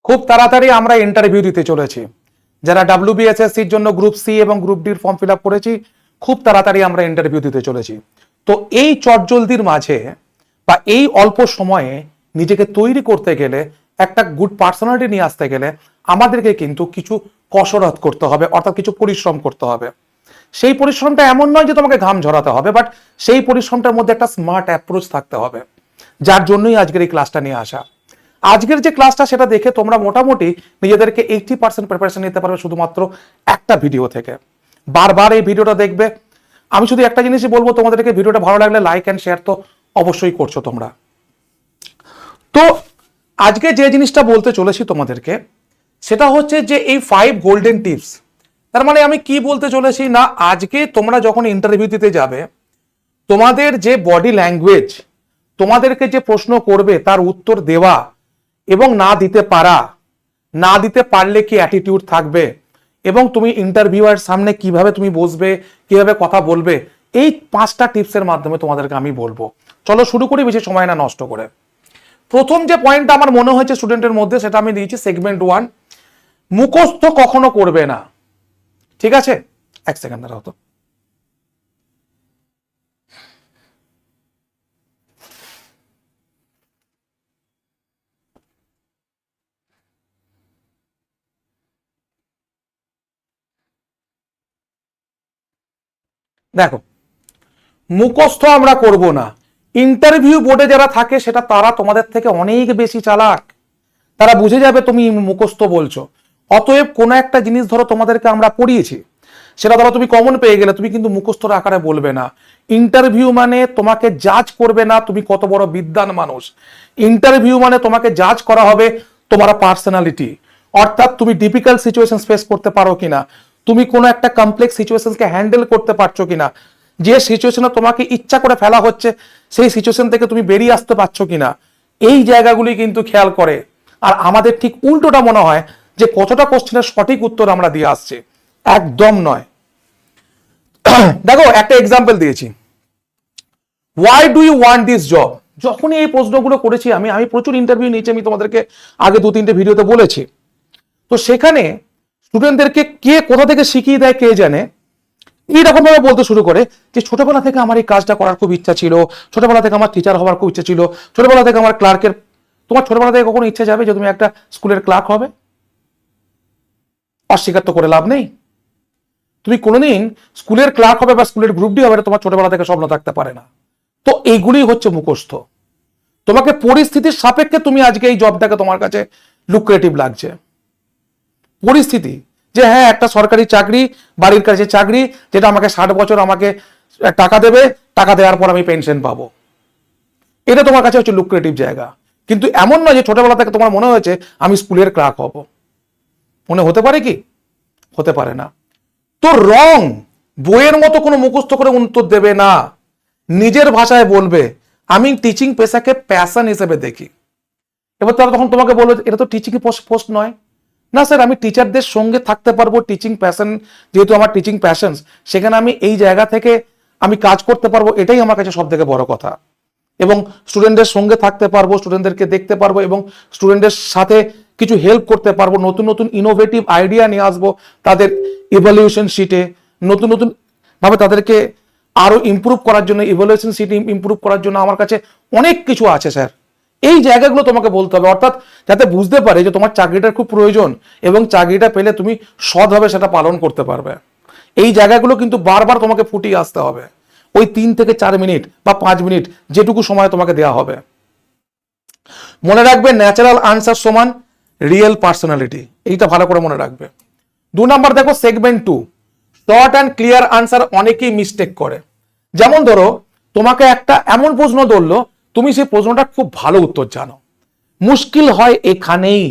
খুব তাড়াতাড়ি আমরা ইন্টারভিউ দিতে চলেছি। যারা WBSSC-র জন্য গ্রুপ সি এবং গ্রুপ ডির ফর্ম ফিল আপ করেছি, খুব তাড়াতাড়ি আমরা ইন্টারভিউ দিতে চলেছি। তো এই চটজলদির মাঝে বা এই অল্প সময়ে নিজেকে তৈরি করতে গেলে, একটা গুড পার্সোনালিটি নিয়ে আসতে গেলে আমাদেরকে কিন্তু কিছু কসরত করতে হবে, অর্থাৎ কিছু পরিশ্রম করতে হবে। সেই পরিশ্রমটা এমন নয় যে তোমাকে ঘাম ঝরাতে হবে, বাট সেই পরিশ্রমটার মধ্যে একটা স্মার্ট অ্যাপ্রোচ থাকতে হবে, যার জন্যই আজকের এই ক্লাসটা নিয়ে আসা। আজকের যে ক্লাসটা সেটা দেখে তোমরা মোটামুটি নিজেদেরকে 80% প্রিপারেশন নিতে পারবে শুধুমাত্র একটা ভিডিও থেকে। বারবার এই ভিডিওটা দেখবে। আমি শুধু একটা জিনিসই বলবো, তোমাদেরকে ভিডিওটা ভালো লাগলে লাইক অ্যান্ড শেয়ার তো অবশ্যই করছো তোমরা। তো আজকে যে জিনিসটা বলতে চলেছি তোমাদেরকে, সেটা হচ্ছে যে এই 5 গোল্ডেন টিপস। তার মানে আমি কি বলতে চলেছি না, আজকে তোমরা যখন ইন্টারভিউ দিতে যাবে, তোমাদের যে বডি ল্যাঙ্গুয়েজ, তোমাদেরকে যে প্রশ্ন করবে তার উত্তর দেওয়া এবং না দিতে পারা, না দিতে পারলে কি অ্যাটিটিউড থাকবে, এবং তুমি ইন্টারভিউয়ার সামনে কিভাবে তুমি বসবে, কিভাবে কথা বলবে, এই 5টা টিপসের মাধ্যমে তোমাদেরকে আমি বলবো। চলো শুরু করি, বেশি সময় না নষ্ট করে। প্রথম যে পয়েন্টটা আমার মনে হয়েছে স্টুডেন্টের মধ্যে, সেটা আমি দিয়েছি সেগমেন্ট 1, মুখস্থ কখনো করবে না। ঠিক আছে, এক সেকেন্ড দাঁড়াও তো। দেখো, মুখস্থ আমরা করব না। ইন্টারভিউ বোর্ডে যারা থাকে সেটা তারা তোমাদের থেকে অনেক বেশি চালাক। তারা বুঝে যাবে তুমি মুখস্থ বলছো। অতএব কোনো একটা জিনিস ধরো তোমাদেরকে আমরা পড়িয়েছি, সেটা ধরো তুমি কমন পেয়ে গেলে, তুমি কিন্তু মুখস্থর আকারে বলবে না। ইন্টারভিউ মানে তোমাকে জাজ করবে না তুমি কত বড় বিদ্বান মানুষ। ইন্টারভিউ মানে তোমাকে জাজ করা হবে তোমার পার্সোনালিটি, অর্থাৎ তুমি ডিফিকাল্ট সিচুয়েশন ফেস করতে পারো কিনা, তুমি কোনো একটা কমপ্লেক্স সিচুয়েশনকে হ্যান্ডেল করতে পারছো কিনা, যে সিচুয়েশনে তোমাকে ইচ্ছা করে ফেলা হচ্ছে সেই সিচুয়েশন থেকে তুমি বেরিয়ে আসতে পারছো কিনা, এই জায়গাগুলি কিন্তু খেয়াল করে। আর আমাদের ঠিক উল্টোটা মনে হয় যে কতটা কোশ্চেনের সঠিক উত্তর আমরা দিয়ে আসছি, একদম নয়। দেখো একটা এক্সাম্পল দিয়েছি, why do you want this job. যখনই এই প্রশ্নগুলো করেছি আমি প্রচুর ইন্টারভিউ নিয়েছি, আমি তোমাদেরকে আগে 2-3টে ভিডিওতে বলেছি। তো সেখানে স্টুডেন্টদেরকে কে কোথা থেকে শিখিয়ে দেয় কে জানে, এইরকম ভাবে বলতে শুরু করে যে ছোটবেলা থেকে আমার এই কাজটা করার খুব ইচ্ছা ছিল, ছোটবেলা থেকে আমার টিচার হওয়ার খুব ইচ্ছা ছিল, ছোটবেলা থেকে আমার ক্লার্কের। তোমার ছোটবেলা থেকে কখনো ইচ্ছা যাবে যে তুমি একটা স্কুলের ক্লার্ক হবে? অস্বীকার তো করে লাভ নেই। তুমি কোনোদিন স্কুলের ক্লার্ক হবে বা স্কুলের গ্রুপ ডি হবে, তোমার ছোটবেলা থেকে স্বপ্ন থাকতে পারে না। তো এইগুলি হচ্ছে মুখস্থ। তোমাকে পরিস্থিতির সাপেক্ষে তুমি আজকে এই জবটাকে তোমার কাছে লুক্রেটিভ লাগছে। পরিস্থিতি যে হ্যাঁ একটা সরকারি চাকরি, বাড়ির কাছে চাকরি, যেটা আমাকে 60 বছর আমাকে টাকা দেবে, টাকা দেওয়ার পর আমি পেনশন পাবো, এটা তোমার কাছে হচ্ছে লুক্রেটিভ জায়গা। কিন্তু এমন নয় যে ছোটবেলা থেকে তোমার মনে হয়েছে আমি স্কুলের ক্লার্ক হব। মনে হতে পারে কি? হতে পারে না। তো রং, বইয়ের মতো কোনো মুখস্থ করে উত্তর দেবে না, নিজের ভাষায় বলবে আমি টিচিং পেশাকে প্যাশন হিসেবে দেখি। এবার তারা তখন তোমাকে বলবে এটা তো টিচিং পোস্ট নয়। না স্যার, আমি টিচারদের সঙ্গে থাকতে পারবো, টিচিং প্যাশন, যেহেতু আমার টিচিং প্যাশন, সেখানে আমি এই জায়গা থেকে আমি কাজ করতে পারবো, এটাই আমার কাছে সব থেকে বড় কথা। এবং স্টুডেন্টদের সঙ্গে থাকতে পারবো, স্টুডেন্টদেরকে দেখতে পারবো এবং স্টুডেন্টদের সাথে কিছু হেল্প করতে পারবো, নতুন নতুন ইনোভেটিভ আইডিয়া নিয়ে আসবো তাদের ইভ্যালুয়েশন শিটে, নতুন নতুন ভাবে তাদেরকে আরো ইমপ্রুভ করার জন্য, ইভ্যালুয়েশন শিট ইমপ্রুভ করার জন্য আমার কাছে অনেক কিছু আছে স্যার। এই জায়গাগুলো তোমাকে বলতে হবে, অর্থাৎ যাতে বুঝতে পারে যে তোমার চাকরিটার খুব প্রয়োজন এবং চাকরিটা পেলে তুমি সৎভাবে সেটা পালন করতে পারবে। এই জায়গাগুলো কিন্তু বারবার তোমাকে ফুটিয়ে আসতে হবে, ওই 3 থেকে 4 মিনিট বা 5 মিনিট যেটুকু সময় তোমাকে দেওয়া হবে। মনে রাখবে ন্যাচারাল আনসার সমান রিয়েল পার্সোনালিটি, এইটা ভালো করে মনে রাখবে। 2 নাম্বার দেখো segment 2, short and clear answer অনেকেই মিস্টেক করে। যেমন ধরো তোমাকে একটা এমন প্রশ্ন ধরলো, তুমি সেই প্রশ্নটা খুব ভালো উত্তর জানো, মুশকিল হয় এখানেই।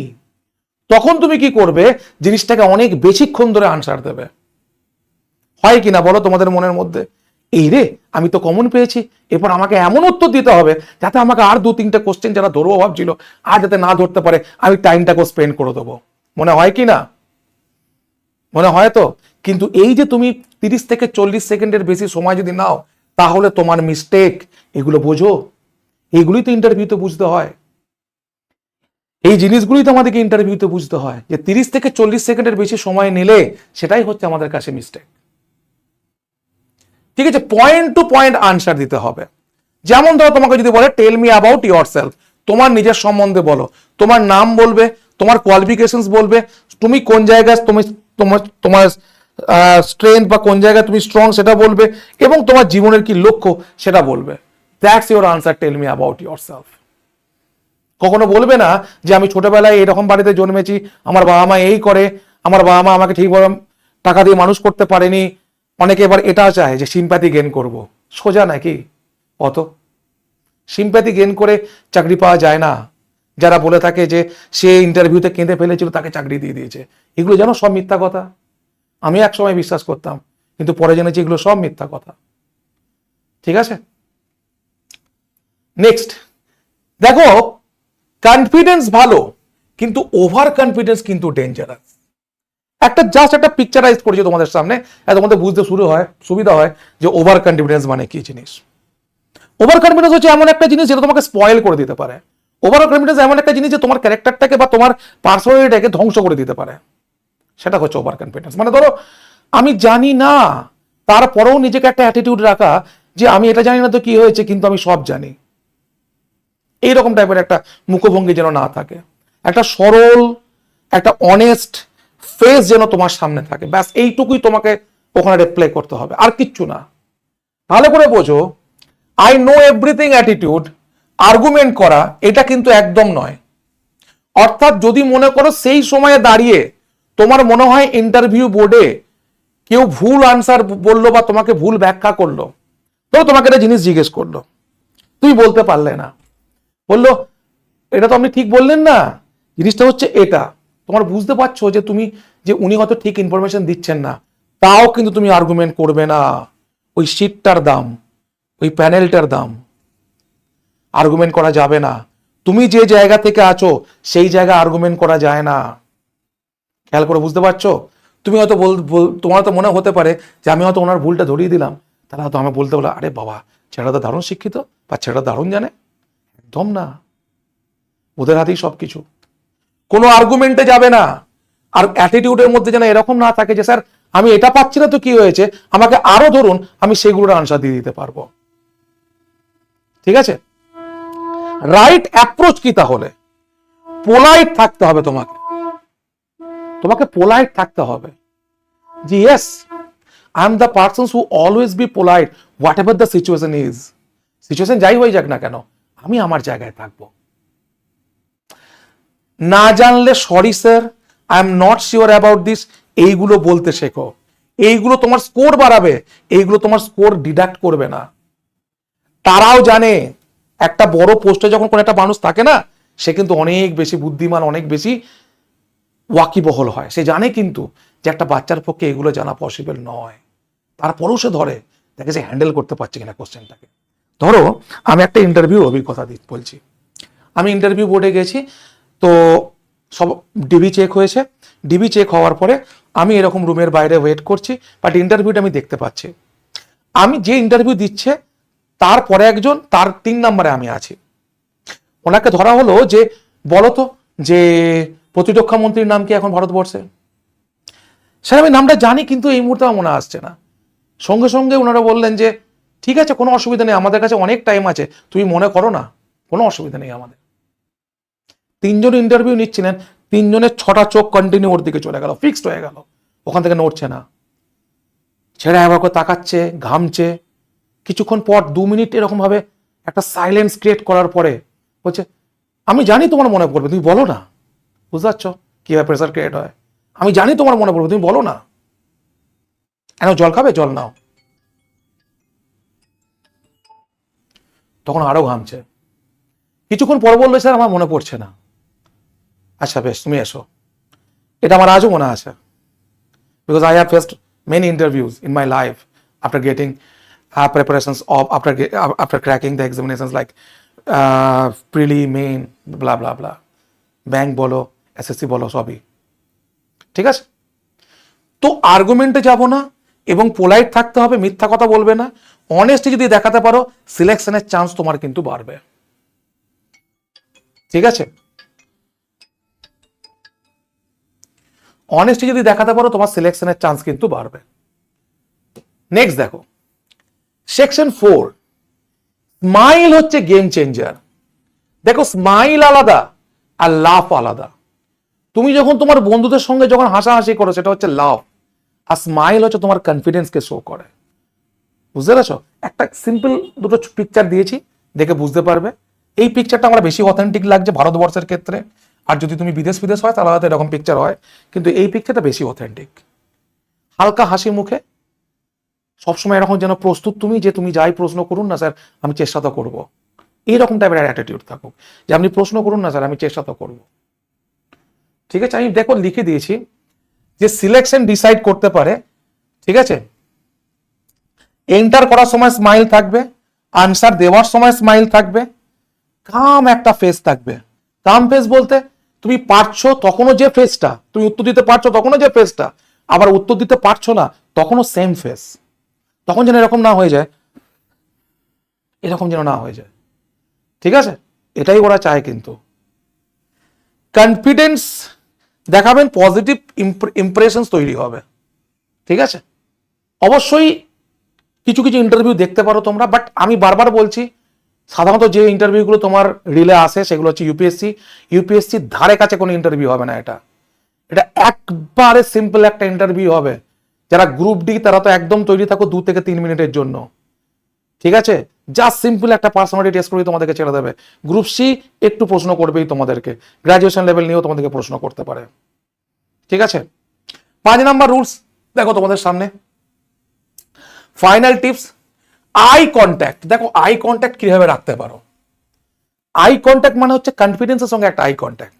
তখন তুমি কি করবে, জিনিসটাকে অনেক বেশিক্ষণ ধরে আনসার দেবে। হয় কিনা বলো তোমাদের মনের মধ্যে, এই রে আমি তো কমন পেয়েছি, এরপর আমাকে এমন উত্তর দিতে হবে যাতে আমাকে আর 2-3টে কোশ্চেন যারা ধরবো ভাবছিল আর যাতে না ধরতে পারে, আমি টাইমটাকে স্পেন্ড করে দেবো। মনে হয় কি না? মনে হয় তো। কিন্তু এই যে তুমি 30 থেকে 40 সেকেন্ডের বেশি সময় যদি নাও, তাহলে তোমার মিস্টেক। এগুলো বোঝো, এগুলোই তো ইন্টারভিউতে বুঝতে হয়। এই জিনিসগুলোই তো আমাদেরকে ইন্টারভিউতে বুঝতে হয়, যে 30 থেকে 40 সেকেন্ডের বেশি সময় নিলে সেটাই হচ্ছে আমাদের কাছে মিস্টেক। ঠিক আছে, পয়েন্ট টু পয়েন্ট আনসার দিতে হবে। যেমন ধরো তোমাকে যদি বলে tell me about yourself, তোমার নিজের সম্বন্ধে বলো, তোমার নাম বলবে, তোমার কোয়ালিফিকেশনস বলবে, তুমি কোন জায়গায় তুমি তোমার তোমার স্ট্রেংথ বা কোন জায়গায় তুমি স্ট্রং সেটা বলবে, এবং তোমার জীবনের কি লক্ষ্য সেটা বলবে। That's your answer, tell me about yourself. কখনো বলবে না যে আমি ছোটবেলায় এরকম বাড়িতে জন্মেছি, আমার বাবা মা এই করে, আমার বাবা মা আমাকে ঠিকভাবে টাকা দিয়ে মানুষ করতে পারেনি। অনেকে এবার এটা চায় যে সিম্প্যাথি গেইন করব। সোজা নাকি অত? সিম্প্যাথি গেইন করে চাকরি পাওয়া যায় না। যারা বলে থাকে যে সে ইন্টারভিউতে কেঁদে ফেলেছিল তাকে চাকরি দিয়ে দিয়েছে, এগুলো যেন সব মিথ্যা কথা। আমি এক সময় বিশ্বাস করতাম, কিন্তু পরে জেনেছি এগুলো সব মিথ্যা কথা। ঠিক আছে, নেক্সট দেখো, কনফিডেন্স ভালো, কিন্তু ওভার কনফিডেন্স কিন্তু ডেঞ্জারাস। জাস্ট একটা পিকচারাইজ করেছি তোমাদের সামনে, তোমাদের বুঝতে সুবিধা হয় যে ওভার কনফিডেন্স মানে কি জিনিস। ওভার কনফিডেন্স হচ্ছে এমন একটা জিনিস যেটা তোমাকে স্পয়েল করে দিতে পারে। ওভার কনফিডেন্স এমন একটা জিনিস যে তোমার ক্যারেক্টারটাকে বা তোমার পার্সোনালিটিটাকে ধ্বংস করে দিতে পারে। সেটা হচ্ছে ওভার কনফিডেন্স। মানে ধরো আমি জানি না, তারপরেও নিজেকে একটা অ্যাটিটিউড রাখা যে আমি এটা জানি না তো কি হয়েছে, কিন্তু আমি সব জানি। এইরকম টাইপের একটা মুখভঙ্গি যেন না থাকে, একটা সরল, একটা অনেস্ট ফেস যেন তোমার সামনে থাকে। ব্যাস এইটুকুই তোমাকে ওখানে রিপ্লাই করতে হবে, আর কিচ্ছু না। ভালো করে বোঝো, I know everything attitude argument করা এটা কিন্তু একদম নয়। অর্থাৎ যদি মনে করো সেই সময়ে দাঁড়িয়ে তোমার মনে হয় ইন্টারভিউ বোর্ডে কেউ ভুল আনসার বললো বা তোমাকে ভুল ব্যাখ্যা করলো, তো তোমাকে একটা জিনিস জিজ্ঞেস করলো, তুমি বলতে পারলে না, বললো এটা তো আপনি ঠিক বললেন না, জিনিসটা হচ্ছে এটা। তোমার বুঝতে পারছো যে তুমি যে উনি হয়তো ঠিক ইনফরমেশন দিচ্ছেন না, তাও কিন্তু তুমি আর্গুমেন্ট করবে না। ওই সিটটার দাম, ওই প্যানেলটার দাম, আর্গুমেন্ট করা যাবে না। তুমি যে জায়গা থেকে আছো সেই জায়গা আর্গুমেন্ট করা যায় না। খেয়াল করে বুঝতে পারছো? তুমি হয়তো তোমার তো মনে হতে পারে যে আমি হয়তো ওনার ভুলটা ধরিয়ে দিলাম, তাহলে হয়তো আমি বলতে বলে আরে বাবা ছেলেটা তো দারুণ শিক্ষিত বা ছেলেটা দারুণ জানে। একদম না, ওদের হাতেই সবকিছু। কোনো আর্গুমেন্টে যাবে না। আর অ্যাটিটিউডের মধ্যে যেন এরকম না থাকে যে স্যার আমি এটা পাচ্ছি না তো কি হয়েছে, আমাকে আরো ধরুন, আমি সেগুলোর আনসার দিয়ে দিতে পারবো। ঠিক আছে, রাইট অ্যাপ্রোচ কি তাহলে? পোলাইট থাকতে হবে তোমাকে, পোলাইট থাকতে হবে। জি yes, I am the person who always be polite whatever the situation is. Situation যাই হয়ে যাক না কেন, আমি আমার জায়গায় থাকবো। না জানলে sorry sir, I am not sure about this, এইগুলো বলতে শেখো। এইগুলো তোমার স্কোর বাড়াবে, এইগুলো তোমার স্কোর ডিডাক্ট করবে না। তারাও জানে একটা বড় পোস্টে যখন কোনো একটা মানুষ থাকে না, সে কিন্তু অনেক বেশি বুদ্ধিমান, অনেক বেশি ওয়াকিবহল হয়। সে জানে কিন্তু যে একটা বাচ্চার পক্ষে এগুলো জানা পসিবল নয়, তারপরেও সে ধরে, দেখে সে হ্যান্ডেল করতে পারছে কিনা কোশ্চেনটাকে। ধরো আমি একটা ইন্টারভিউ অভিজ্ঞতা বলছি। আমি ইন্টারভিউ বোর্ডে গেছি, তো সব ডিবি চেক হয়েছে। ডিবি চেক হওয়ার পরে আমি এরকম রুমের বাইরে ওয়েট করছি, বাট ইন্টারভিউটা আমি দেখতে পাচ্ছি। আমি যে ইন্টারভিউ দিচ্ছে তারপরে একজন, তার 3 নম্বরে আমি আছি। ওনাকে ধরা হলো যে বলতো যে প্রতিরক্ষা মন্ত্রীর নাম কি এখন ভারতবর্ষে? স্যার আমি নামটা জানি, কিন্তু এই মুহূর্তে আমার মনে আসছে না। সঙ্গে সঙ্গে ওনারা বললেন যে ঠিক আছে, কোনো অসুবিধা নেই, আমাদের কাছে অনেক টাইম আছে, তুমি মনে করো না, কোনো অসুবিধা নেই আমাদের। 3 জন ইন্টারভিউ নিচ্ছিলেন, 3 জনের 6টা চোখ কন্টিনিউ ওর দিকে চলে গেল, ফিক্সড হয়ে গেল, ওখান থেকে নড়ছে না। ছেড়ে একবার করে তাকাচ্ছে, ঘামছে। কিছুক্ষণ পর 2 মিনিট এরকম ভাবে একটা সাইলেন্স ক্রিয়েট করার পরে বলছে আমি জানি তোমার মনে পড়বে, তুমি বলো না। বুঝতে পারছো কিভাবে প্রেসার ক্রিয়েট হয়? আমি জানি তোমার মনে পড়বে, তুমি বলো না। এন জল খাবে, জল নাও। তখন আরো ঘামছে। কিছুক্ষণ পর বললো স্যার আমার মনে পড়ছে না। আচ্ছা বেশ, তুমি এসো। এটা আমার আজও মনে আছে, because I have faced many interviews in my life after getting preparations of after cracking the examinations like prelim, main, blah blah blah, bank বলো, এসএসসি বলো, সবই। ঠিক আছে, তো আর্গুমেন্টে যাব না এবং পোলাইট থাকতে হবে, মিথ্যা কথা বলবে না। অনেস্টি যদি দেখাতে পারো, সিলেকশনের চান্স তোমার কিন্তু বাড়বে। ঠিক আছে, অনেস্টি যদি দেখাতে পারো তোমার সিলেকশনের চান্স কিন্তু বাড়বে। নেক্সট দেখো সেকশন 4, স্মাইল হচ্ছে গেম চেঞ্জার। দেখো স্মাইল আলাদা আর লাফ আলাদা। তুমি যখন তোমার বন্ধুদের সঙ্গে যখন হাসাহাসি করো সেটা হচ্ছে লাভ, আর স্মাইল হচ্ছে তোমার কনফিডেন্সকে শো করে। বুঝতে পেরেছো? একটা সিম্পল দুটো পিকচার দিয়েছি, দেখে বুঝতে পারবে। এই পিকচারটা আমার বেশি অথেন্টিক লাগছে ভারতবর্ষের ক্ষেত্রে, আর যদি তুমি বিদেশ হয় তাহলে হয়তো এরকম পিকচার হয়, কিন্তু এই পিকচারটা বেশি অথেন্টিক। হালকা হাসি মুখে, সবসময় এরকম যেন প্রস্তুত তুমি, যে তুমি যাই প্রশ্ন করুন না স্যার আমি চেষ্টা তো করবো, এইরকম টাইপের অ্যাটিটিউড থাকুক, যে আপনি প্রশ্ন করুন না স্যার আমি চেষ্টা তো করবো। ঠিক আছে, আমি দেখো লিখে দিয়েছি যে সিলেকশন ডিসাইড করতে পারে। ঠিক আছে, এন্টার করার সময় স্মাইল থাকবে, আনসার দেওয়ার সময় স্মাইল থাকবে, কাম একটা ফেস থাকবে। কাম ফেস বলতে তুমি পারছো তখনও যে ফেসটা, তুমি উত্তর দিতে পারছো তখনও যে ফেসটা, আবার উত্তর দিতে পারছো না তখনও সেম ফেস। তখন যেন এরকম না হয়ে যায়, এরকম যেন না হয়ে যায়। ঠিক আছে, এটাই ওরা চায়। কিন্তু কনফিডেন্স দেখাবেন, পজিটিভ ইমপ্রেশন তৈরি হবে। ঠিক আছে, অবশ্যই কিছু কিছু ইন্টারভিউ দেখতে পারো তোমরা, বাট আমি বারবার বলছি সাধারণত যে ইন্টারভিউগুলো তোমার রিলে আসে সেগুলো হচ্ছে ইউপিএসসি ধারে কাছে কোনো ইন্টারভিউ হবে না। এটা একবারে সিম্পল একটা ইন্টারভিউ হবে। যারা গ্রুপ ডি তারা তো একদম তৈরি থাকো 2 থেকে 3 মিনিটের জন্য। ঠিক আছে, জাস্ট সিম্পল একটা পার্সোনালিটি টেস্ট করে তোমাদেরকে ছেড়ে দেবে। গ্রুপ সি একটু প্রশ্ন করবেই তোমাদেরকে, গ্রাজুয়েশন লেভেল নিয়েও তোমাদেরকে প্রশ্ন করতে পারে। ঠিক আছে, 5 নাম্বার রুলস দেখো তোমাদের সামনে। Final tips, eye contact. দেখো আই কন্ট্যাক্ট কিভাবে রাখতে পারো। আই কন্ট্যাক্ট মানে হচ্ছে কনফিডেন্সের সঙ্গে একটা আই কন্ট্যাক্ট,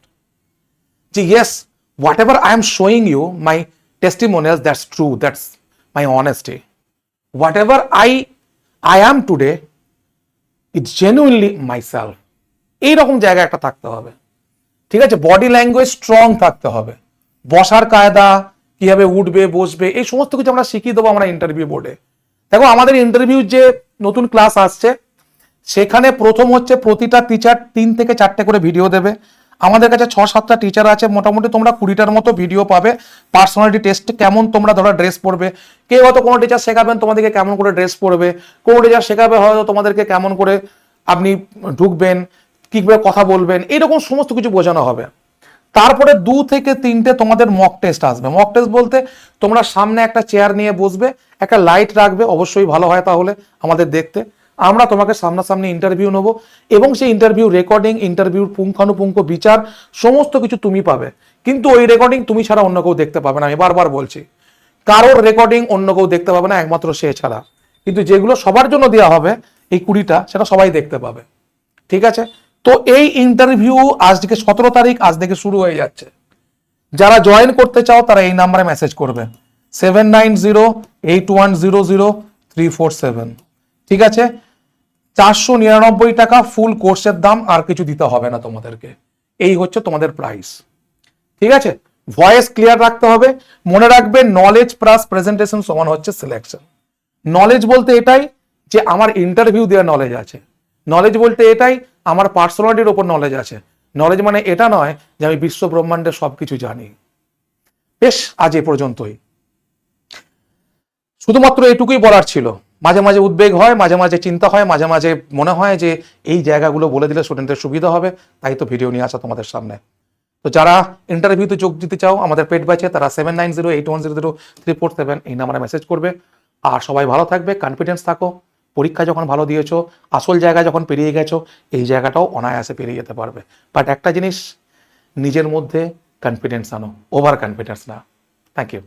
যে yes whatever I am showing you my testimonials, that's true, that's my honesty, whatever I am today it's genuinely myself. এইরকম জায়গা একটা থাকতে হবে। ঠিক আছে, বডি ল্যাঙ্গুয়েজ স্ট্রং থাকতে হবে, বসার কায়দা কিভাবে উঠবে বসবে এই সমস্ত কিছু আমরা শিখিয়ে দেবো আমরা ইন্টারভিউ বোর্ডে। দেখো আমাদের ইন্টারভিউ যে নতুন ক্লাস আসছে সেখানে প্রথম হচ্ছে প্রতিটা টিচার 3 থেকে 4টে করে ভিডিও দেবে। আমাদের কাছে 6-7টা টিচার আছে, মোটামুটি তোমরা 20টার মতো ভিডিও পাবে। পার্সোনালিটি টেস্ট কেমন তোমরা ধরো ড্রেস পরবে, কেউ হয়তো কোনো টিচার শেখাবেন তোমাদেরকে কেমন করে ড্রেস পরবে, কোনো টিচার শেখাবে হয়তো তোমাদেরকে কেমন করে আপনি ঢুকবেন, কিভাবে কথা বলবেন, এরকম সমস্ত কিছু বোঝানো হবে। তারপরে 2 থেকে 3টে তোমাদের মক টেস্ট আসবে। মক টেস্ট বলতে তোমরা সামনে একটা চেয়ার নিয়ে বসবে, একটা লাইট রাখবে, অবশ্যই ভালো হয় তাহলে আমাদের দেখতে। আমরা তোমাকে সামনাসামনি ইন্টারভিউ নেবো এবং সেই ইন্টারভিউ রেকর্ডিং, ইন্টারভিউর পুঙ্খানুপুঙ্খ বিচার সমস্ত কিছু তুমি পাবে। কিন্তু ওই রেকর্ডিং তুমি ছাড়া অন্য কেউ দেখতে পাবে না। আমি বারবার বলছি, কারোর রেকর্ডিং অন্য কেউ দেখতে পাবে না, একমাত্র সে ছাড়া। কিন্তু যেগুলো সবার জন্য দেওয়া হবে এই 20টা, সেটা সবাই দেখতে পাবে। ঠিক আছে, তো এই ইন্টারভিউ আজকে 17 তারিখ, আজ থেকে শুরু হয়ে যাচ্ছে। যারা জয়েন করতে চাও তারা এই নাম্বারে মেসেজ করবে 7908100347। ঠিক আছে, 499 টাকা ফুল কোর্সের দাম, আর কিছু দিতে হবে না তোমাদেরকে। এই হচ্ছে তোমাদের প্রাইস। ঠিক আছে, ভয়েস ক্লিয়ার রাখতে হবে। মনে রাখবে নলেজ প্লাস প্রেজেন্টেশন সমান হচ্ছে সিলেকশন। নলেজ বলতে এটাই যে আমার ইন্টারভিউ দেওয়ার নলেজ আছে, নলেজ বলতে এটাই আমার পার্সোনালিটির ওপর নলেজ আছে। নলেজ মানে এটা নয় যে আমি বিশ্ব ব্রহ্মাণ্ডের সবকিছু জানি। বেশ, আজ এ পর্যন্তই। শুধুমাত্র এটুকুই বলার ছিল। মাঝে মাঝে উদ্বেগ হয়, মাঝে মাঝে চিন্তা হয়, মাঝে মাঝে মনে হয় যে এই জায়গাগুলো বলে দিলে স্টুডেন্টের সুবিধা হবে, তাই তো ভিডিও নিয়ে আসা তোমাদের সামনে। তো যারা ইন্টারভিউতে যোগ দিতে চাও আমাদের পেড ব্যাচে, তারা 7908100347 এই নাম্বারে মেসেজ করবে। আর সবাই ভালো থাকবে, কনফিডেন্স থাকো। পরীক্ষা যখন ভালো দিয়েছো, আসল জায়গা যখন পেরিয়ে গেছো, এই জায়গাটাও অনায়াসে পেরিয়ে যেতে পারবে। বাট একটা জিনিস, নিজের মধ্যে কনফিডেন্স আনো, ওভার কনফিডেন্স না। Thank you.